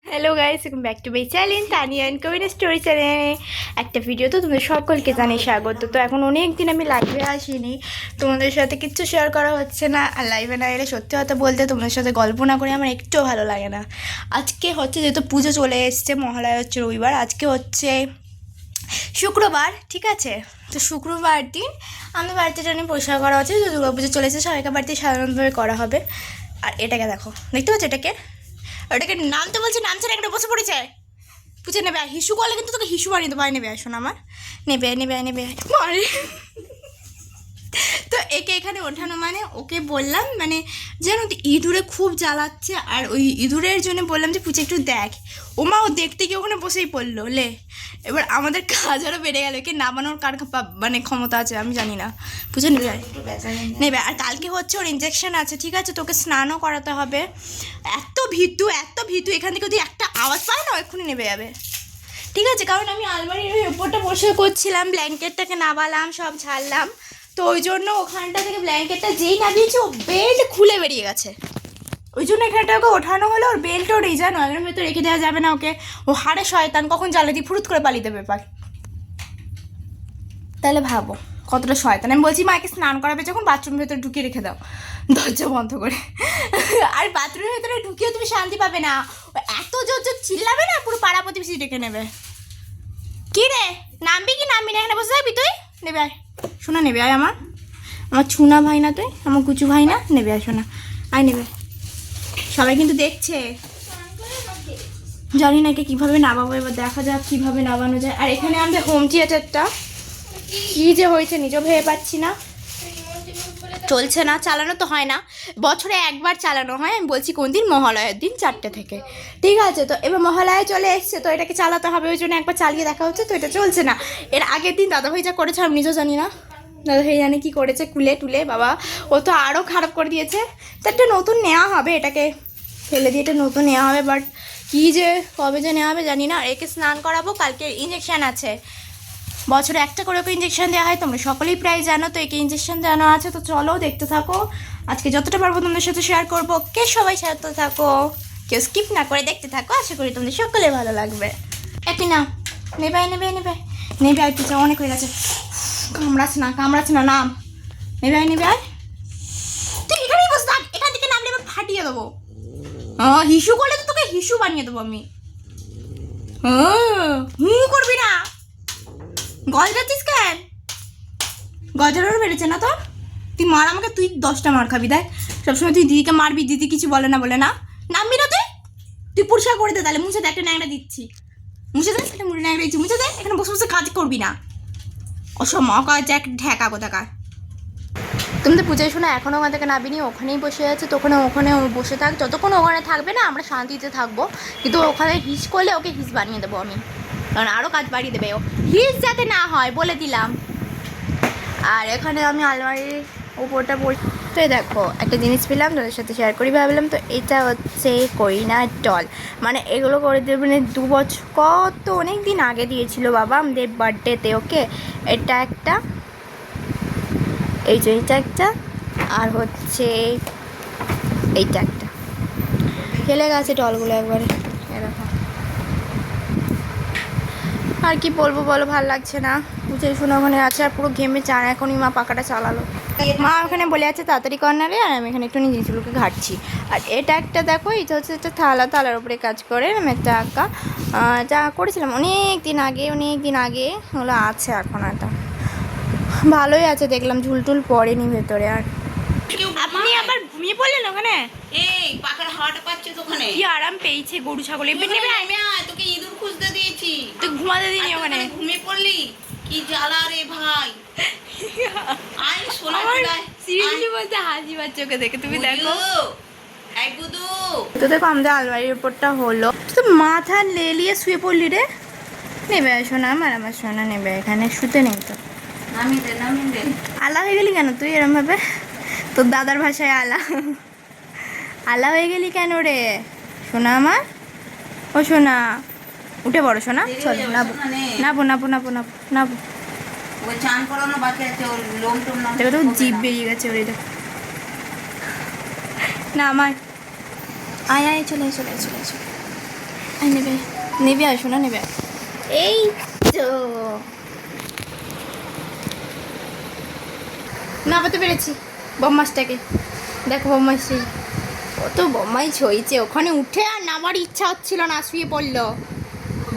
Hello guys, welcome back to my channel Tania and Kabita story চ্যানেলে একটা video. তো তোমাদের সকলকে জানাই স্বাগত। তো এখন অনেক দিন আমি লাইভে আসিনি, তোমাদের সাথে কিচ্ছু শেয়ার করা হচ্ছে না। আর লাইভে না এলে সত্যি কথা বলতে তোমাদের সাথে গল্প না করে আমার একটুও ভালো লাগে না। আজকে হচ্ছে যেহেতু পুজো চলে এসছে, মহালয়া হচ্ছে রবিবার, আজকে হচ্ছে শুক্রবার, ঠিক আছে? তো শুক্রবার দিন আমাদের বাড়িতে জানি পরিষ্কার করা হচ্ছে, তো দুর্গা পুজো চলে এসেছে, সবাইকার বাড়িতে সাধারণভাবে করা হবে। আর এটাকে দেখো, দেখতে পাচ্ছ এটাকে? ওটাকে নামতে বলছে, নামছে না, একটা বসে পড়েছে। পুজো নেবে, হিসু করলে কিন্তু তোকে হিসু বানিয়ে দেবো। নেবে শোনা আমার, নেবে নেবে নেবে মারে। তো একে এখানে ওঠানো মানে ওকে বললাম, মানে যেন ইঁদুরে খুব জ্বালাচ্ছে, আর ওই ইঁদুরের জন্য বললাম যে পুজো একটু দেখ। ওমা ও দেখতে গিয়ে ওখানে বসেই পড়লো লে। এবার আমাদের কাজ আরও বেড়ে গেল, একে নামানোর কার মানে ক্ষমতা আছে আমি জানি না। পুজো নেবে নেবে। আর কালকে হচ্ছে ওর ইঞ্জেকশন আছে, ঠিক আছে? তোকে স্নানও করাতে হবে। এত ভীতু এত ভীতু, এখান থেকে যদি একটা আওয়াজ পায় না এক্ষুনি নেবে যাবে, ঠিক আছে? কারণ আমি আলমারির ওই উপরটা বসে করছিলাম, ব্ল্যাঙ্কেটটাকে নামালাম, সব ঝাড়লাম, তো ওই জন্য ওখানটা থেকে ব্ল্যাঙ্কেটটা যেই নামিয়েছি ও বেল্ট খুলে বেরিয়ে গেছে। ওই জন্য এখানটা ওকে ওঠানো হলো। ওর বেল্টও নেই জানো, এর ভেতর রেখে দেওয়া যাবে না ওকে। ও হাড়ে শয়তান, কখন জ্বালা দিয়ে ফুরুত করে পালিয়ে দেবে ব্যাপার। তাহলে ভাবো কতটা শয়তান। আমি বলছি মাকে স্নান করাবে যখন বাথরুমের ভেতরে ঢুকিয়ে রেখে দাও দরজা বন্ধ করে। আর বাথরুমের ভেতরে ঢুকিয়েও তুমি শান্তি পাবে না, এত জোর জোর চিল্লাবে না, পুরো পাড়া প্রতিবেশী ডেকে নেবে। কি রে, নামবি কি নামবি না? এখানে বসে থাকবি তুই? নেবে আয় শোনা, নেবে আয়। আমার ছুনা ভাই না তুই, আমার কুচু ভাই না? নেবে আয় শোনা, আয় নেবে। সবাই কিন্তু দেখছে, জানি না একে কীভাবে নামাবো, এবার দেখা যাক কীভাবে নামানো যায়। আর এখানে আমাদের হোম থিয়েটারটা কী যে হয়েছে নিজেও ভেবে পাচ্ছি না, চলছে না, চালানো তো হয় না, বছরে একবার চালানো হয়। আমি বলছি কোন দিন? মহালয়ার দিন 4টে থেকে, ঠিক আছে? তো এবার মহালয়া চলে এসছে, তো এটাকে চালাতে হবে, ওই জন্য একবার চালিয়ে দেখা হচ্ছে। তো এটা চলছে না। এর আগের দিন দাদাভাই যা করেছে আমি নিজেও জানি না, দাদাভাই জানে কী করেছে, কুলে টুলে বাবা ও তো আরও খারাপ করে দিয়েছে। তো একটা নতুন নেওয়া হবে, এটাকে ফেলে দিয়ে এটা নতুন নেওয়া হবে, বাট কী যে কবে যে নেওয়া হবে জানি না। আর একে স্নান করাবো, কালকে ইঞ্জেকশান আছে, বছরে একটা করে ওকে ইঞ্জেকশন দেওয়া হয়, তোমরা সকলেই প্রায় জানো। তো একে ইঞ্জেকশন দেওয়ানো আছে, তো চলো দেখতে থাকো। আজকে যতটা পারবো তোমাদের সাথে শেয়ার করবো, কে সবাই সাথে থাকো, কেউ স্কিপ না করে দেখতে থাকো, আশা করি তোমাদের সকলে ভালো লাগবে। একই না, নেবে নেবে নেবে নেবে আর পিছনে অনেক হয়ে গেছে, কামড়াচ্ছে না নাম, নেবে নেবে আয়। তুই এখানেই বস থাক, এখান থেকে নামলে এবার ফাটিয়ে দেবো। হিসু করলে তো তোকে হিসু বানিয়ে দেবো আমি। করবি না, গজাচ্ছিস কেন? গজারও বেড়েছে না তো? তুই মার আমাকে, তুই 10টা মার খাবি। দেখ সবসময় তুই দিদিকে মারবি, দিদি কিছু বলে না বলে না। নামবি না তুই? তুই পরিষ্কার করে দে তাহলে, মুছে দে, একটা ন্যাংরা দিচ্ছি, মুছে দে, একটা মুড়ি ন্যাংরা দিচ্ছি, মুছে দে। এখানে বসে বসে কাজ করবি না, অসময় কাজ এক ঢেকা কোথাকার। তুমি তো পুজোয় শোনা এখনও ওখান থেকে নাবিনি, ওখানেই বসে আছে। তো ওখানে বসে থাক, যতক্ষণ ওখানে থাকবে না আমরা শান্তিতে থাকবো। কিন্তু ওখানে হিস করলে ওকে হিস বানিয়ে দেবো আমি, কারণ আরও কাজ বাড়িয়ে দেবে ও, হিস যাতে না হয় বলে দিলাম। আর এখানে আমি আলমারির উপরটা পড়ি, তো দেখো একটা জিনিস পেলাম তোদের সাথে শেয়ার করি ভাবলাম। তো এটা হচ্ছে করিনার ডল, মানে এগুলো করে দেবে, মানে 2 বছর কত অনেক দিন আগে দিয়েছিল বাবা আমাদের বার্থডেতে ওকে। এটা একটা, এই যে এইটা একটা, আর হচ্ছে এইটা একটা। খেলে গেছে ডলগুলো একবারে, এরকম। আর কি বলবো বলো, ভালো লাগছে না। বুঝে শুনে ওখানে আছে, আর পুরো ঘেমে চান। এখনই মা পাকাটা চালালো, মা ওখানে বলে আছে তাড়াতাড়ি কর্নারে, আর আমি এখানে একটু নিজেগুলোকে ঘাটছি। আর এটা একটা দেখো, এটা হচ্ছে একটা থালার উপরে কাজ করে আমি একটা আঁকা, যা করেছিলাম অনেক দিন আগে ওগুলো আছে এখন। এটা ভালোই আছে, দেখলাম ঝুলটুল পড়েনি ভেতরে। আর আপনি আবার ঘুমিয়ে পড়লেন ওখানে? এই পাখার হাওয়াটা পাচ্ছে তো ওখানে, কি আরাম পেয়েছে গরু ছাগল। এমনি নেবে তোকে ইঁদুর খুঁজতে দিয়েছি, তুই ঘুমাতে দিনি ওখানে, ঘুমিয়ে পড়লি। কি জ্বালা রে ভাই। আয় সোনা সিরিয়াসলি বলতে হাসি পাচ্ছে ওকে দেখে, তুমি দেখো। এই গুদু, তো দেখো আমাদের আলমারির উপরটা হলো, তো মাথা লেলিয়ে শুয়ে পড়লি রে। নেবে শোনা আমার শোনা, নেবে এখানে শুতে নেই তো। নামিয়ে দে। আলা হয়ে গেলি কেন তুই এরম ভাবে? তোর দাদার ভাষায় আলা হয়ে গেলি কেন রে সোনা আমার? ও সোনা উঠে পড়ো সোনা, চল নাবো নাবো নাবো নাবো নাবো নাবো। ওই চান করানো বাকি আছে, ওর লোম টোম না। দেখো তো জিভ বেরিয়ে গেছে ওর, দেখো না আমার। আয় চলে নেবে নেবে আসো না নেবে, এই তো নামাতে পেরেছি বম্মাসটাকে। দেখো বম্মাসি কত বম্মাইশ হয়েছে, ওখানে উঠে আর নামার ইচ্ছা হচ্ছিল না, শুয়ে পড়লো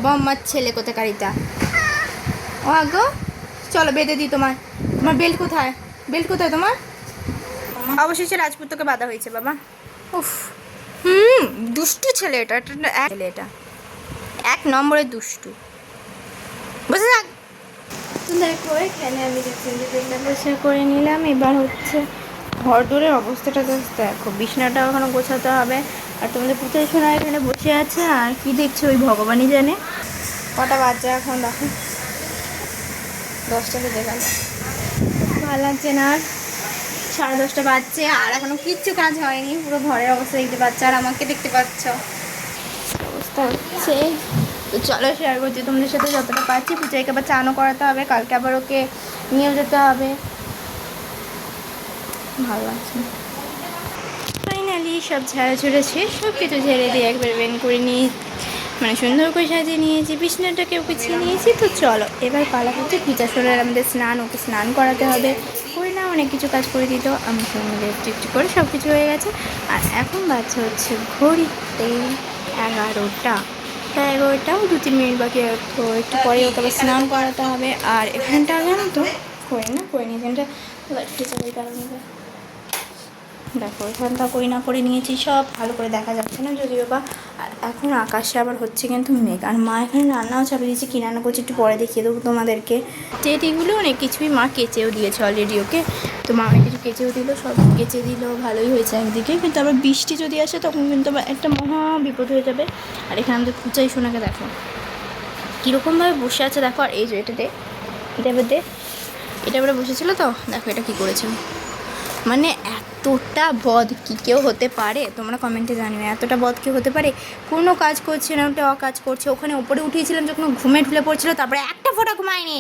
বম্মার ছেলে কোথাকারিটা। ও আগো চলো বেঁধে দিই, তোমার তোমার বেল্ট কোথায়, বেল্ট কোথায় তোমার? অবশেষে রাজপুতকে বাঁধা হয়েছে বাবা। উফ দুষ্টু ছেলে এটা, ছেলে এটা 1 নম্বরের দুষ্টু। বুঝে থাক। দেখো এখানে আমি বসে করে নিলাম। এবার হচ্ছে ঘর দূরের অবস্থাটা জাস্ট দেখো, বিছনাটা ওখানে গোছাতে হবে। আর তোমাদের পুতুল সোনা এখানে বসে আছে, আর কি দেখছো ওই ভগবানই জানে। কটা বাচ্চা এখন দেখো, 10টা বেজে গেল, ভালো লাগছে না আর। 10:30 বাজছে আর এখনো কিচ্ছু কাজ হয়নি, পুরো ঘরের অবস্থা দেখতে পাচ্ছ আর আমাকে দেখতে পাচ্ছ অবস্থা হচ্ছে। তো চলো শেয়ার করছি তোমাদের সাথে যতটা পারছি। পূজাকে আবার চানও করাতে হবে, কালকে আবার ওকে নিয়েও যেতে হবে। ভালো লাগছে। ফাইনালি সব ঝাড়া ঝুড়ে শেষ, সব কিছু ঝেড়ে দিয়ে একবার বেন করে নিয়ে মানে সুন্দর করে সাজিয়ে নিয়েছি, বিছানাটাকেও গুছিয়ে নিয়েছি। তো চলো এবার পালা হচ্ছে পূজা শোনার আমাদের স্নান, ওকে স্নান করাতে হবে। করে না অনেক কিছু কাজ করে দিত, আমি সঙ্গে একটু করে সব কিছু হয়ে গেছে। আর এখন বাচ্চা হচ্ছে ঘড়িতে 11টা, 11টাও 2-3 মিনিট বাকি। তো একটু পরে ওকে আবার স্নান করাতে হবে। আর এখানটা জানো তো করে নিই এখানটা লাইট কারণে দেখো এখানটা করে নিয়েছি, সব ভালো করে দেখা যাচ্ছে না যদিও বা। আর এখন আকাশে আবার হচ্ছে কিন্তু মেঘ। আর মা এখানে রান্নাও চাপিয়ে দিয়েছে, কী রান্না করছে একটু পরে দেখিয়ে দেবো তোমাদেরকে। টেটিগুলো অনেক কিছুই মা কেচেও দিয়েছে অলরেডি ওকে, তো মা অনেক কিছু কেচেও দিল, সব কেচে দিল, ভালোই হয়েছে একদিকে। কিন্তু আবার বৃষ্টি যদি আসে তখন কিন্তু আবার একটা মহা বিপদ হয়ে যাবে। আর এখানে আমাদের পূজাই সোনাকে দেখো কীরকমভাবে বসে আছে দেখো। আর এই যে এটা এবার বসেছিল তো দেখো এটা কী করেছে, মানে এতটা বদ কি কেউ হতে পারে? তোমরা কমেন্টে জানিও এতটা বদ কেউ হতে পারে। কোনো কাজ করছে না, ওটা অকাজ করছে। ওখানে ওপরে উঠিয়েছিলাম যখন ঘুমে ঢুলে পড়ছিল, তারপরে একটা ফোঁটা ঘুমায়নি।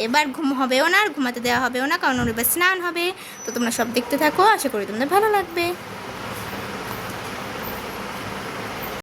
এবার ঘুম হবেও না আর ঘুমাতে দেওয়া হবেও না, কারণ ওর এবার স্নান হবে। তো তোমরা সব দেখতে থাকো, আশা করি তোমাদের ভালো লাগবে।